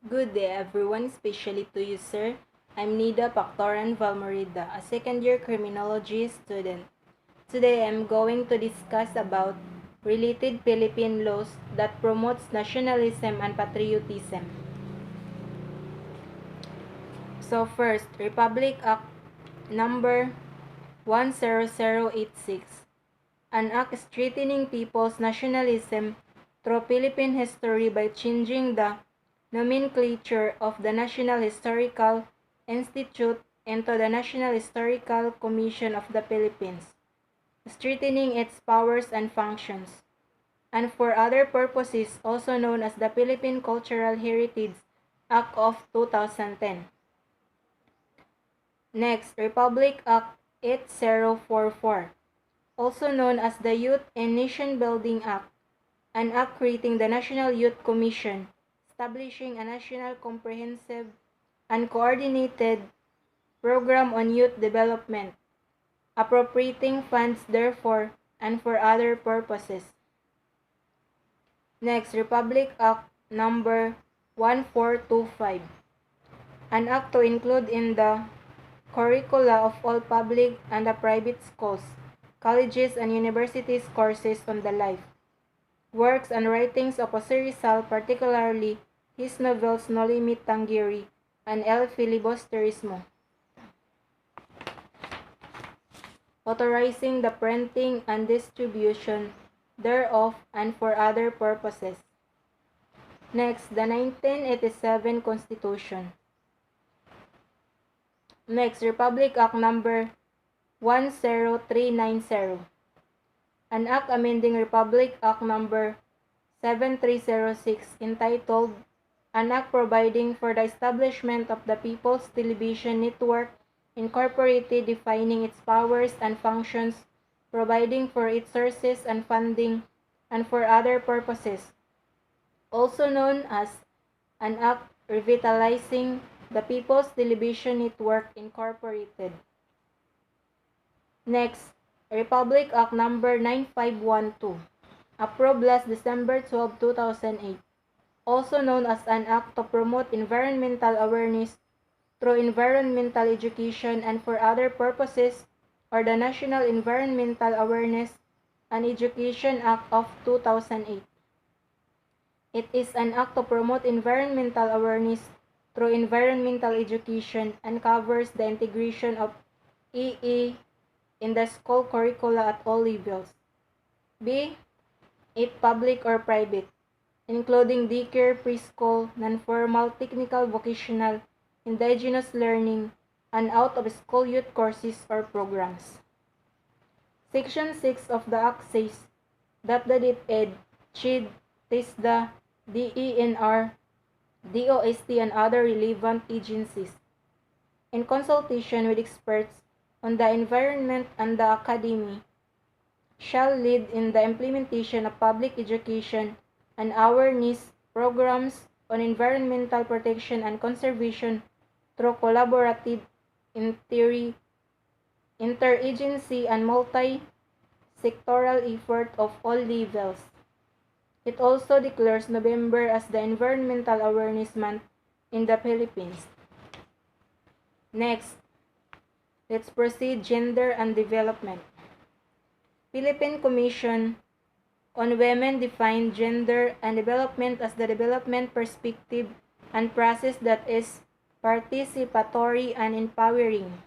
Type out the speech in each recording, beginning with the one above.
Good day everyone, especially to you sir. I'm Nida Pactoran Valmorida, a second-year criminology student. Today I'm going to discuss about related Philippine laws that promotes nationalism and patriotism. So first, Republic Act number 10086, an act strengthening people's nationalism through Philippine history by changing the nomenclature of the National Historical Institute into the National Historical Commission of the Philippines, strengthening its powers and functions, and for other purposes also known as the Philippine Cultural Heritage Act of 2010. Next, Republic Act 8044, also known as the Youth and Nation Building Act, an act creating the National Youth Commission, establishing a national comprehensive and coordinated program on youth development, appropriating funds therefore and for other purposes. Next, Republic Act number 1425, an act to include in the curricula of all public and the private schools, colleges and universities courses on the life, works and writings of Jose Rizal, particularly his novels No Limit Tanguiri and El Filibusterismo, authorizing the printing and distribution thereof and for other purposes. Next, the 1987 Constitution. Next, Republic Act number 10390, an act amending Republic Act number 7306 entitled An Act Providing for the Establishment of the People's Television Network Incorporated, defining its powers and functions, providing for its sources and funding, and for other purposes, also known as an act revitalizing the People's Television Network Incorporated. Next, Republic Act number 9512, approved last December 12, 2008, also known as an act to promote environmental awareness through environmental education and for other purposes, or the National Environmental Awareness and Education Act of 2008. It is an act to promote environmental awareness through environmental education and covers the integration of EE in the school curricula at all levels. B. It public or private, including daycare, preschool, non-formal, technical, vocational, indigenous learning, and out-of-school youth courses or programs. Section 6 of the Act says that the DepEd, CHID, TISDA, DENR, DOST, and other relevant agencies, in consultation with experts on the environment and the academy, shall lead in the implementation of public education and awareness programs on environmental protection and conservation through collaborative interagency and multi-sectoral effort of all levels. It also declares November as the Environmental Awareness Month in the Philippines. Next, let's proceed gender and development. Philippine Commission on Women defined gender and development as the development perspective and process that is participatory and empowering,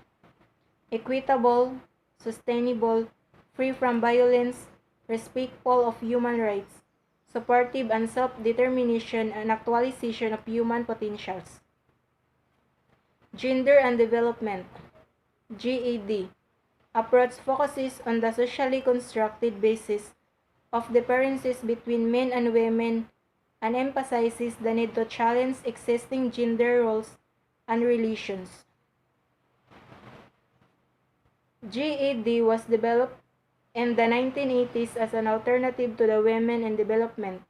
equitable, sustainable, free from violence, respectful of human rights, supportive and self-determination and actualization of human potentials. Gender and development, GED, approach focuses on the socially constructed basis of differences between men and women and emphasizes the need to challenge existing gender roles and relations. GED was developed in the 1980s as an alternative to the Women in Development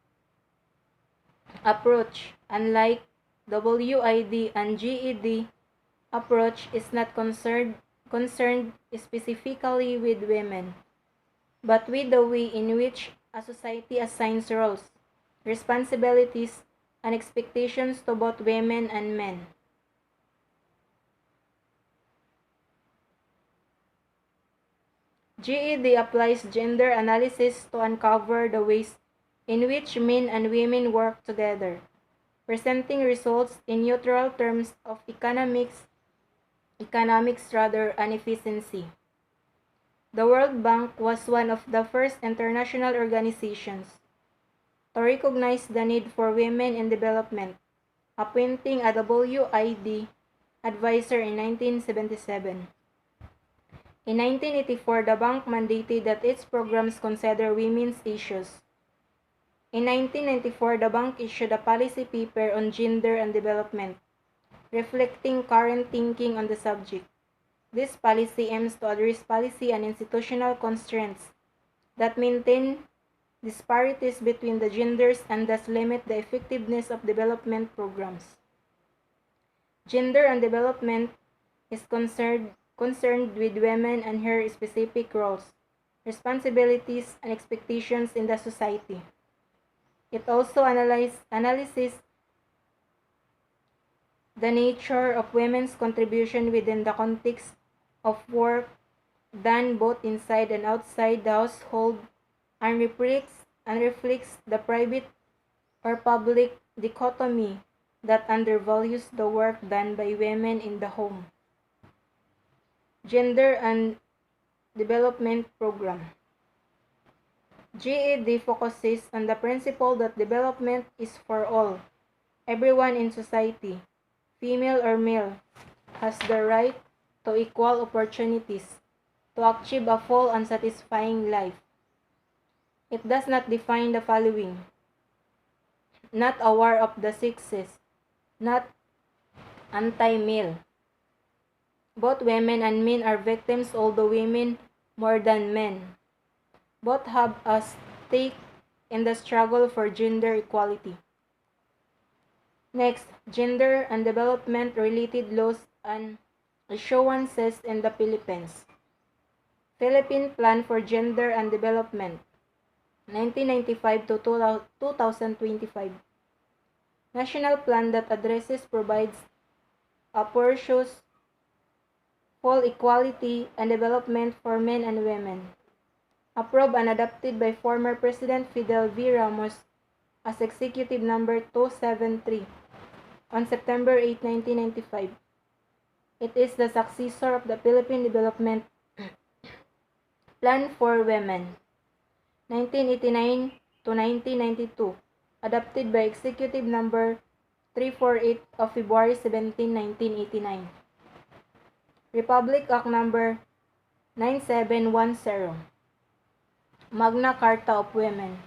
approach. Unlike WID and GED approach is not concerned specifically with women, but with the way in which a society assigns roles, responsibilities, and expectations to both women and men. GED applies gender analysis to uncover the ways in which men and women work together, presenting results in neutral terms of economics rather than efficiency. The World Bank was one of the first international organizations to recognize the need for women in development, appointing a WID advisor in 1977. In 1984, the bank mandated that its programs consider women's issues. In 1994, the bank issued a policy paper on gender and development, reflecting current thinking on the subject. This policy aims to address policy and institutional constraints that maintain disparities between the genders and thus limit the effectiveness of development programs. Gender and development is concerned with women and her specific roles, responsibilities, and expectations in the society. It also analyzes the nature of women's contribution within the context of work done both inside and outside the household and reflects the private or public dichotomy that undervalues the work done by women in the home. Gender and Development Program. GED focuses on the principle that development is for all. Everyone in society, female or male, has the right to equal opportunities to achieve a full and satisfying life. It does not define the following: not a war of the sexes, not anti-male. Both women and men are victims, although women more than men. Both have a stake in the struggle for gender equality. Next, gender and development related laws and assurances in the Philippines. Philippine Plan for Gender and Development, 1995 to 2025. National plan that provides a pursues full equality and development for men and women. Approved and adopted by former President Fidel V. Ramos as Executive Number 273 on September 8, 1995. It is the successor of the Philippine Development Plan for Women, 1989 to 1992, adopted by Executive Number 348 of February 17, 1989. Republic Act Number 9710, Magna Carta of Women,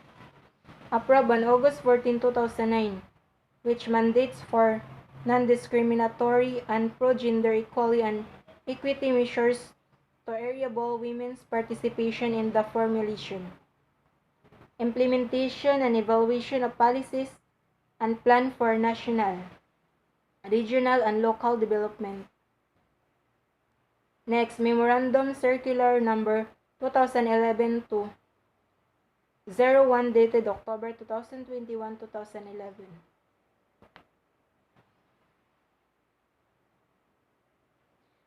approved on August 14, 2009, which mandates for non-discriminatory and pro-gender equality and equity measures to enable women's participation in the formulation, implementation, and evaluation of policies and plan for national, regional, and local development. Next, Memorandum Circular Number 2011-01 dated October 2021, 2011.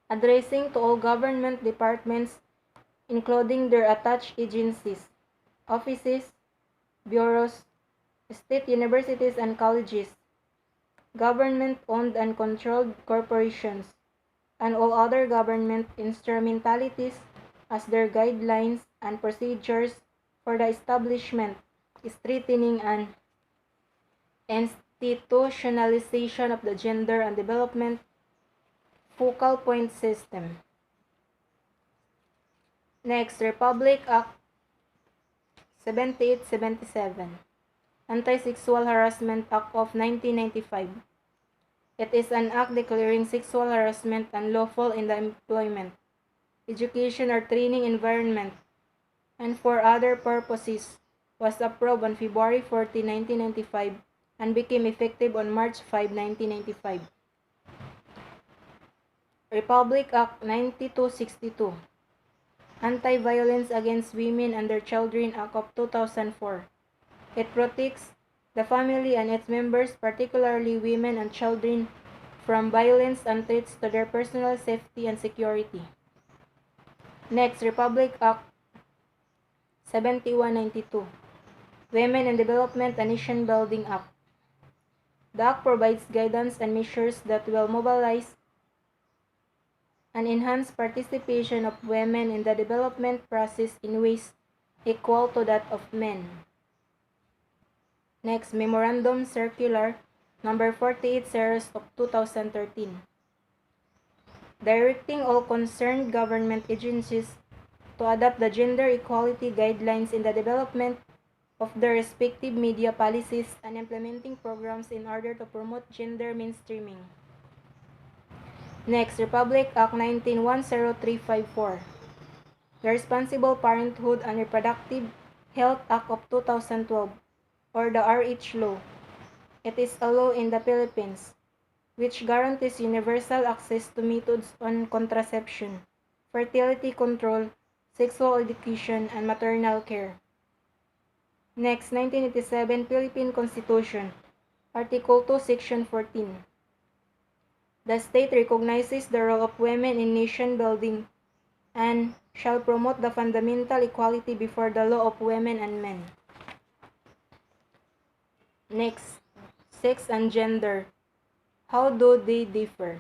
Addressing to all government departments, including their attached agencies, offices, bureaus, state universities and colleges, government-owned and controlled corporations, and all other government instrumentalities as their guidelines and procedures for the establishment, strengthening, and institutionalization of the gender and development focal point system. Next, Republic Act 7877, Anti-Sexual Harassment Act of 1995. It is an act declaring sexual harassment unlawful in the employment, education, or training environment, and for other purposes, was approved on February 14, 1995, and became effective on March 5, 1995. Republic Act 9262, Anti-Violence Against Women and Their Children Act of 2004. It protects the family and its members, particularly women and children, from violence and threats to their personal safety and security. Next, Republic Act 7192, Women in Development and Nation Building Act. The Act provides guidance and measures that will mobilize and enhance participation of women in the development process in ways equal to that of men. Next, Memorandum Circular number 48 series of 2013, directing all concerned government agencies to adopt the gender equality guidelines in the development of their respective media policies and implementing programs in order to promote gender mainstreaming. Next, Republic Act 1910354, the Responsible Parenthood and Reproductive Health Act of 2012, or the RH Law. It is a law in the Philippines which guarantees universal access to methods on contraception, fertility control, sexual education, and maternal care. Next, 1987 Philippine Constitution, Article 2, Section 14. The state recognizes the role of women in nation building and shall promote the fundamental equality before the law of women and men. Next, sex and gender. How do they differ?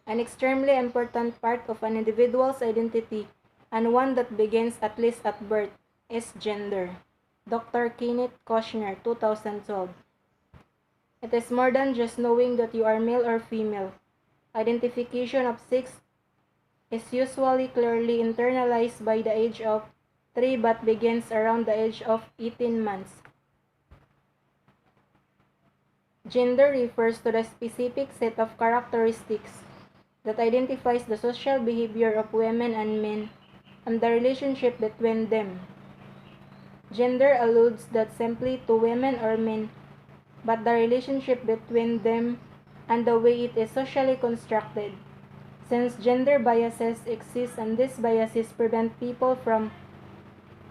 An extremely important part of an individual's identity, and one that begins at least at birth, is gender. Dr. Kenneth Kushner, 2012. It is more than just knowing that you are male or female. Identification of sex is usually clearly internalized by the age of 3 but begins around the age of 18 months. Gender refers to the specific set of characteristics that identifies the social behavior of women and men and the relationship between them. Gender alludes not simply to women or men, but the relationship between them and the way it is socially constructed. Since gender biases exist and these biases prevent people from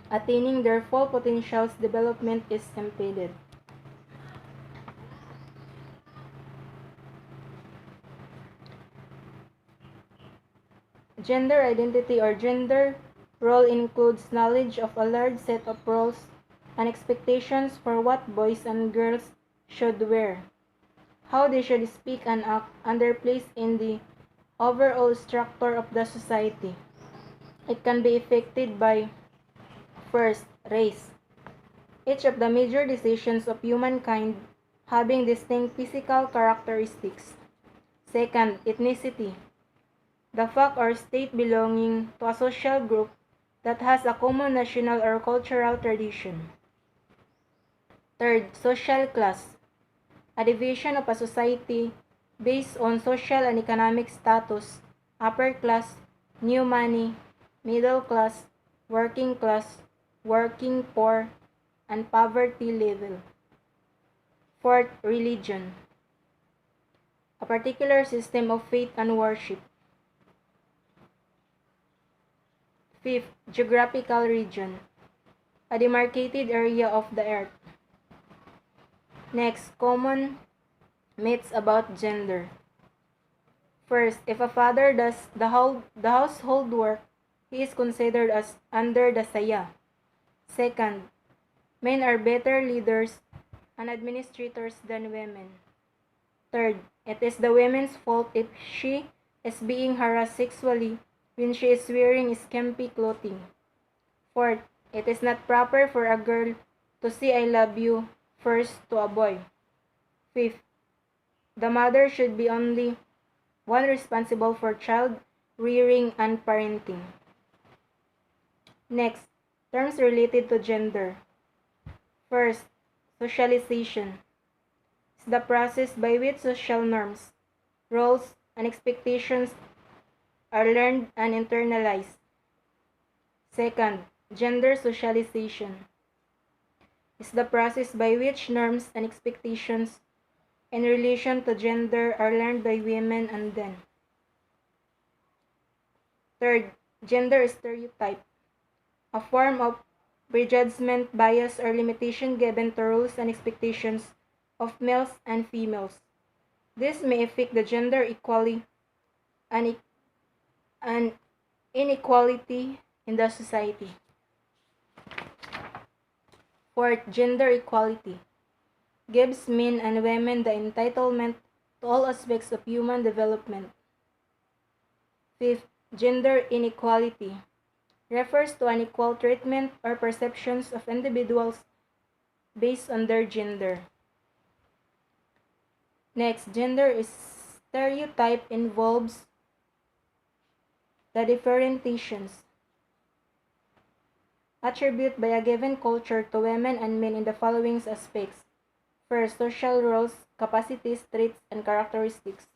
attaining their full potentials, development is impeded. Gender identity or gender role includes knowledge of a large set of roles and expectations for what boys and girls should wear, how they should speak and act, and their place in the overall structure of the society. It can be affected by, first, race. Each of the major decisions of humankind having distinct physical characteristics. Second, ethnicity. The fact or state belonging to a social group that has a common national or cultural tradition. Third, social class. A division of a society based on social and economic status, upper class, new money, middle class, working poor, and poverty level. Fourth, religion. A particular system of faith and worship. Fifth, geographical region. A demarcated area of the earth. Next, common myths about gender. First, if a father does the household work, he is considered as under the saya. Second, men are better leaders and administrators than women. Third, it is the woman's fault if she is being harassed sexually when she is wearing skimpy clothing. Fourth, it is not proper for a girl to say I love you first to a boy. Fifth, the mother should be only one responsible for child rearing and parenting. Next, terms related to gender. First, socialization is the process by which social norms, roles, and expectations are learned and internalized. Second, gender socialization is the process by which norms and expectations in relation to gender are learned by women and men. Third, gender stereotype, a form of prejudgment, bias, or limitation given to rules and expectations of males and females. This may affect the gender equality and inequality in the society. Fourth, gender equality gives men and women the entitlement to all aspects of human development. Fifth, gender inequality refers to unequal treatment or perceptions of individuals based on their gender. Next, gender stereotype involves the differentiations attributed by a given culture to women and men in the following aspects. First, social roles, capacities, traits, and characteristics.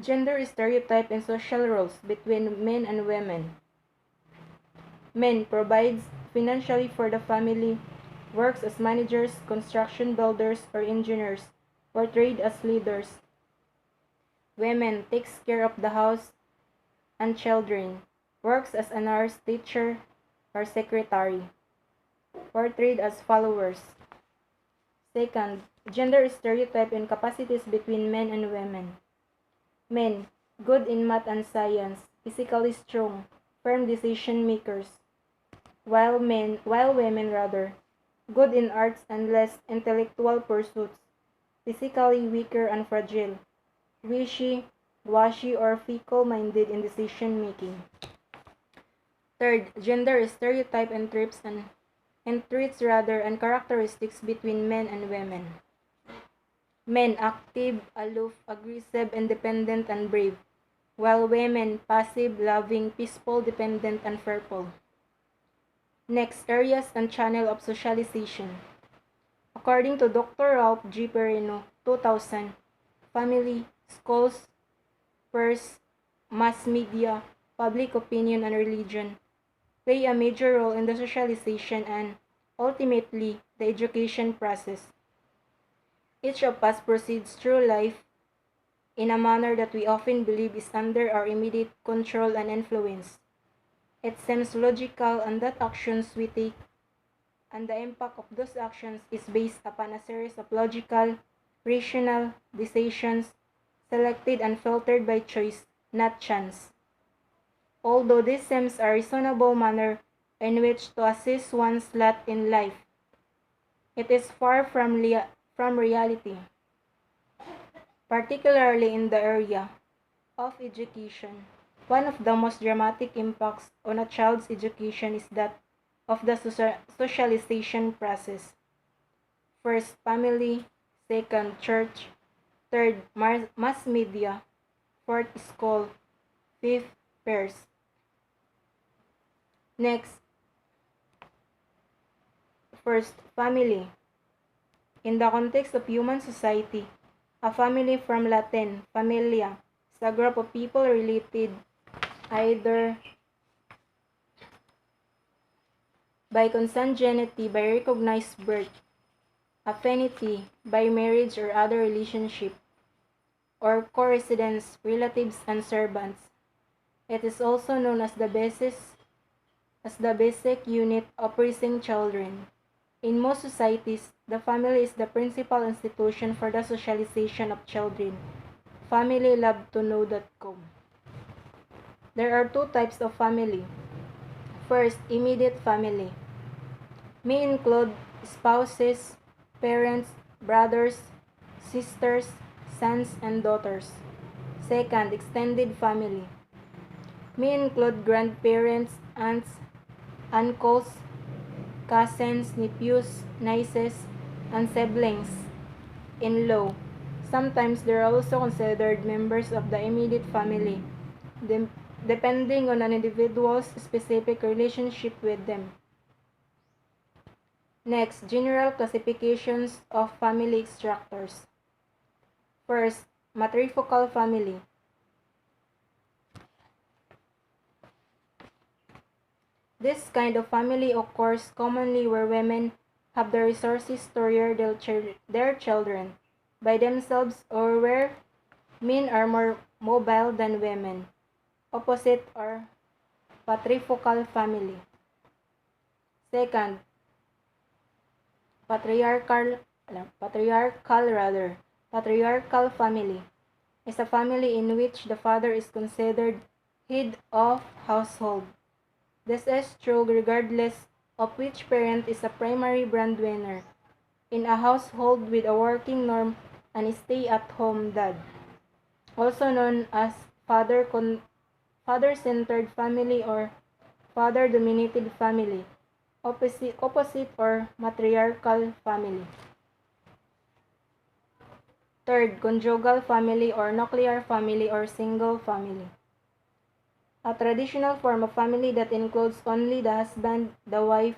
Gender stereotype in social roles between men and women. Men provides financially for the family, works as managers, construction builders, or engineers, portrayed as leaders. Women takes care of the house and children, works as a nurse, teacher, or secretary, portrayed as followers. Second, gender stereotype and capacities between men and women. Men, good in math and science, physically strong, firm decision makers, while women rather, good in arts and less intellectual pursuits, physically weaker and fragile, wishy-washy or fickle-minded in decision making. Third, gender stereotype and traits and characteristics between men and women. Men active, aloof, aggressive, independent, and brave, while women passive, loving, peaceful, dependent, and fearful. Next, areas and channel of socialization. According to Dr. Ralph G. Perino, 2000, family, schools, peers, mass media, public opinion, and religion play a major role in the socialization and, ultimately, the education process. Each of us proceeds through life in a manner that we often believe is under our immediate control and influence. It seems logical and that actions we take and the impact of those actions is based upon a series of logical, rational decisions selected and filtered by choice, not chance. Although this seems a reasonable manner in which to assess one's lot in life, it is far from reality, particularly in the area of education. One of the most dramatic impacts on a child's education is that of the socialization process. First, family. Second, church. Third, mass media. Fourth, school. Fifth, peers. Next, first, family. In the context of human society, a family from Latin, familia, is a group of people related either by consanguinity, by recognized birth, affinity, by marriage or other relationship, or co-residence, relatives and servants. It is also known as the basic unit of raising children. In most societies, the family is the principal institution for the socialization of children. FamilyLabToKnow.com. There are two types of family. First, immediate family may include spouses, parents, brothers, sisters, sons, and daughters. Second, extended family may include grandparents, aunts, uncles, cousins, nephews, nieces, and siblings in law. Sometimes they are also considered members of the immediate family, depending on an individual's specific relationship with them. Next, general classifications of family structures. First, matrifocal family. This kind of family occurs commonly where women have the resources to rear their children by themselves or where men are more mobile than women. Opposite are patrifocal family. Second, patriarchal patriarchal family is a family in which the father is considered head of household. This is true regardless of which parent is a primary breadwinner in a household with a working norm and stay-at-home dad, also known as father-centered family or father-dominated family, opposite or matriarchal family. Third, conjugal family or nuclear family or single family. A traditional form of family that includes only the husband, the wife,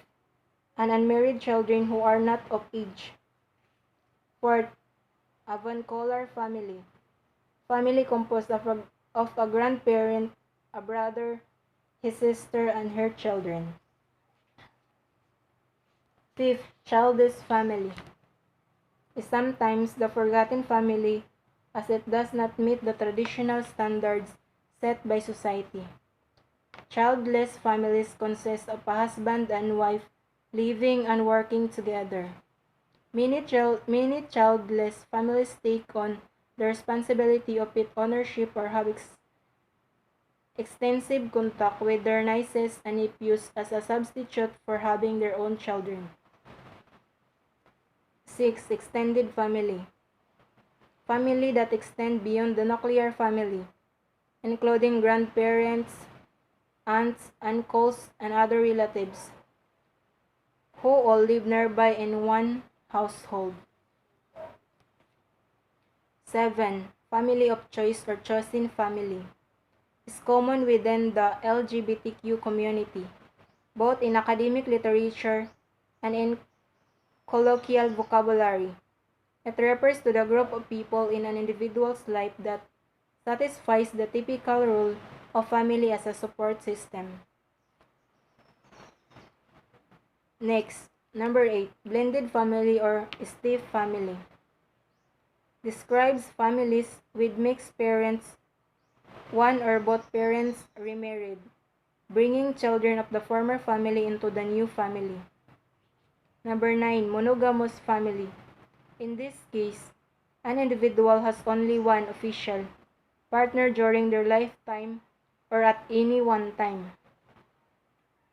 and unmarried children who are not of age. Fourth, a vernacular family. Family composed of a grandparent, a brother, his sister, and her children. Fifth, childless family is sometimes the forgotten family as it does not meet the traditional standards set by society. Childless families consist of a husband and wife living and working together. Many childless families take on the responsibility of its ownership or have extensive contact with their nieces and nephews as a substitute for having their own children. 6. Extended family. Family that extend beyond the nuclear family, including grandparents, aunts, uncles, and other relatives, who all live nearby in one household. 7. Family of choice or chosen family is common within the LGBTQ community, both in academic literature and in colloquial vocabulary. It refers to the group of people in an individual's life that satisfies the typical role of family as a support system. Next, number 8, blended family or step family. Describes families with mixed parents, one or both parents remarried, bringing children of the former family into the new family. Number 9, monogamous family. In this case, an individual has only one official partner during their lifetime or at any one time.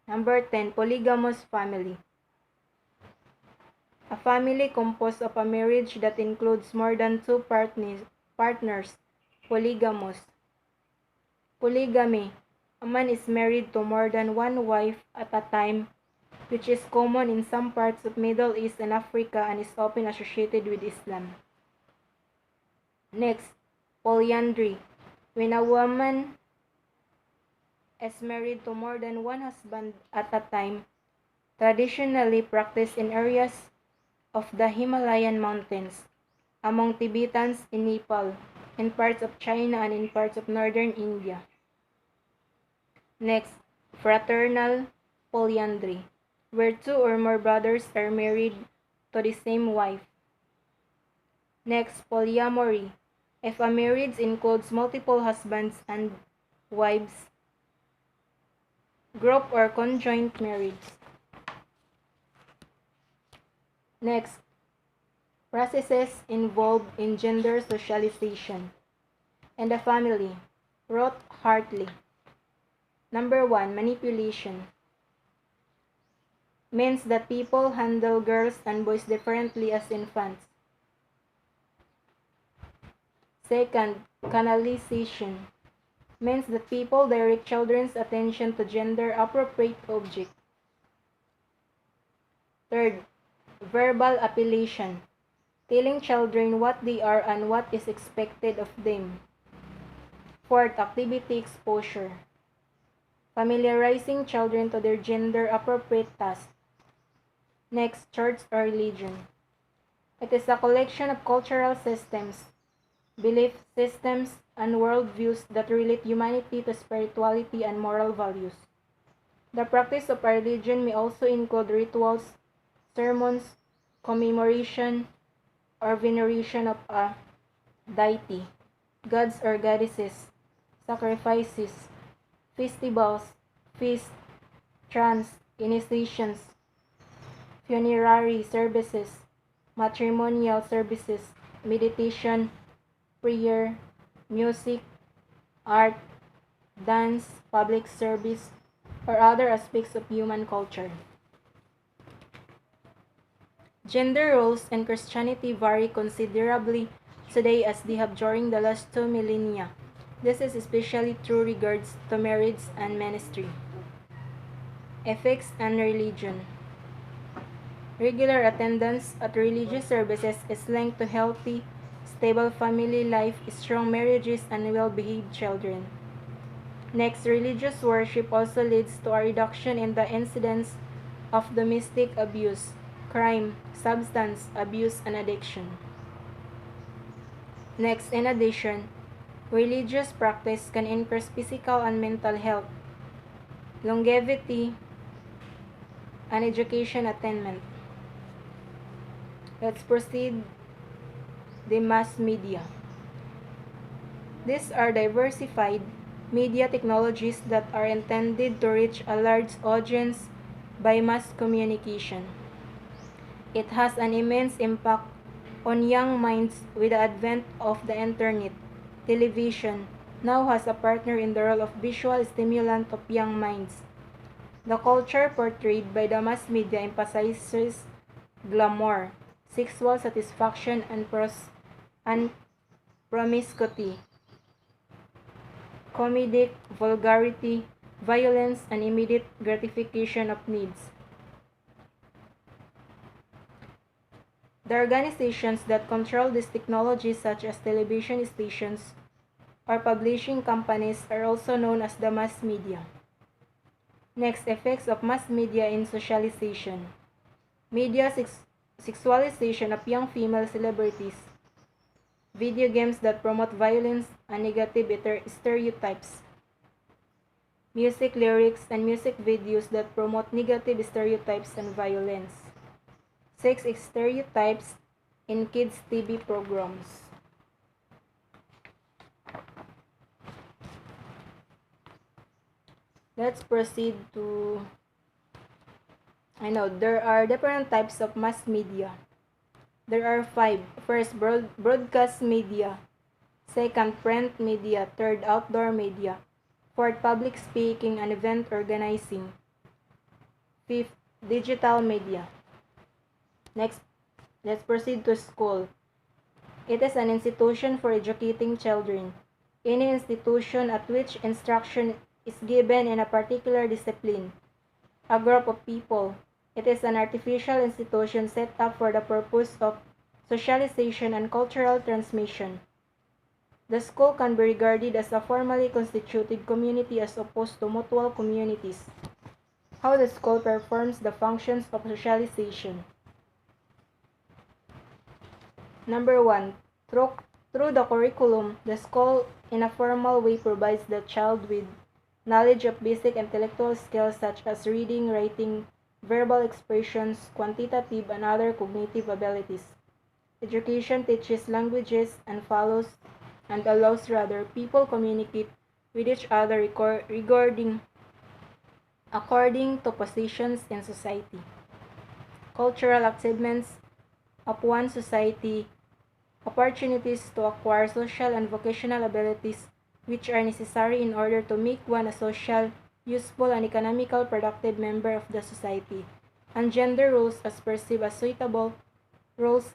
Number 10, polygamous family. A family composed of a marriage that includes more than two partners, polygamous. Polygamy. A man is married to more than one wife at a time, which is common in some parts of Middle East and Africa and is often associated with Islam. Next, polyandry. When a woman is married to more than one husband at a time, traditionally practiced in areas of the Himalayan mountains, among Tibetans in Nepal, in parts of China and in parts of northern India. Next, fraternal polyandry, where two or more brothers are married to the same wife. Next, polyamory, if a marriage includes multiple husbands and wives, group or conjoint marriage. Next, processes involved in gender socialization and the family, wrote Hartley. Number 1, manipulation. Means that people handle girls and boys differently as infants. Second, canalization. Means that people direct children's attention to gender-appropriate objects. Third, verbal appellation. Telling children what they are and what is expected of them. Fourth, activity exposure. Familiarizing children to their gender-appropriate tasks. Next, church or religion. It is a collection of cultural systems, belief systems, and worldviews that relate humanity to spirituality and moral values. The practice of a religion may also include rituals, sermons, commemoration, or veneration of a deity, gods or goddesses, sacrifices, festivals, feast, trans, initiations, funerary services, matrimonial services, meditation, prayer, music, art, dance, public service, or other aspects of human culture. Gender roles in Christianity vary considerably today as they have during the last 2 millennia. This is especially true regards to marriage and ministry. Ethics and religion. Regular attendance at religious services is linked to healthy, stable family life, strong marriages, and well-behaved children. Next, religious worship also leads to a reduction in the incidence of domestic abuse, crime, substance abuse, and addiction. Next, in addition, religious practice can increase physical and mental health, longevity, and education attainment. Let's proceed. The mass media. These are diversified media technologies that are intended to reach a large audience by mass communication. It has an immense impact on young minds with the advent of the internet. Television now has a partner in the role of visual stimulant of young minds. The culture portrayed by the mass media emphasizes glamour, sexual satisfaction, and promiscuity, comedic vulgarity, violence, and immediate gratification of needs. The organizations that control these technologies, such as television stations or publishing companies, are also known as the mass media. Next, effects of mass media in socialization. Media sexualization of young female celebrities. Video games that promote violence and negative stereotypes. Music lyrics and music videos that promote negative stereotypes and violence. Sex stereotypes in kids' TV programs. Let's proceed to, there are different types of mass media. There are 5. First, broadcast media. Second, print media. Third, outdoor media. Fourth, public speaking and event organizing. Fifth, digital media. Next, let's proceed to school. It is an institution for educating children. Any institution at which instruction is given in a particular discipline. A group of people. It is an artificial institution set up for the purpose of socialization and cultural transmission. The school can be regarded as a formally constituted community as opposed to mutual communities. How the school performs the functions of socialization. Number 1. Through the curriculum, the school in a formal way provides the child with knowledge of basic intellectual skills such as reading, writing, verbal expressions, quantitative and other cognitive abilities. Education teaches languages and allows people communicate with each other according to positions in society. Cultural achievements of one society, opportunities to acquire social and vocational abilities which are necessary in order to make one a social, useful, and economical productive member of the society, and gender roles as perceived as suitable roles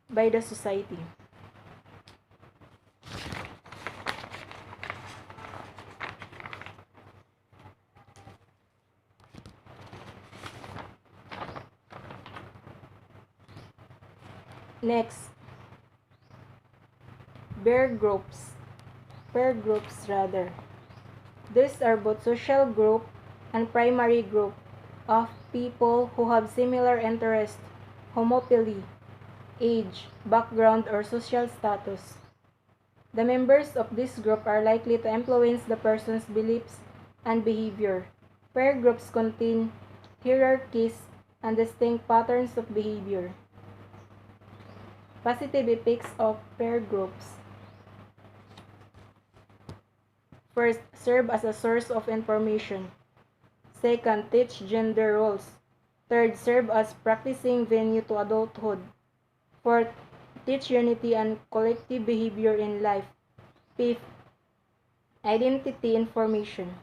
by the society. Next, peer groups. These are both social group and primary group of people who have similar interests, homophily, age, background, or social status. The members of this group are likely to influence the person's beliefs and behavior. Peer groups contain hierarchies and distinct patterns of behavior. Positive effects of peer groups. First, serve as a source of information. Second, teach gender roles. Third, serve as practicing venue to adulthood. Fourth, teach unity and collective behavior in life. Fifth, identity information.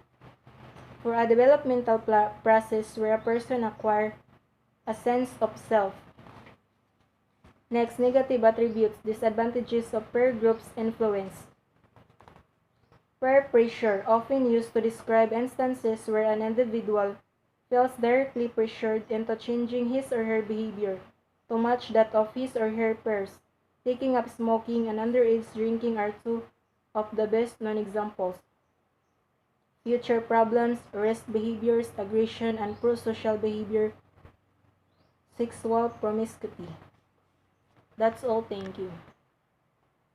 For a developmental process where a person acquires a sense of self. Next, negative attributes, disadvantages of peer group's influence. Peer pressure, often used to describe instances where an individual feels directly pressured into changing his or her behavior to match that of his or her peers. Taking up smoking and underage drinking are two of the best known examples. Future problems, risk behaviors, aggression, and pro-social behavior, sexual promiscuity. That's all. Thank you.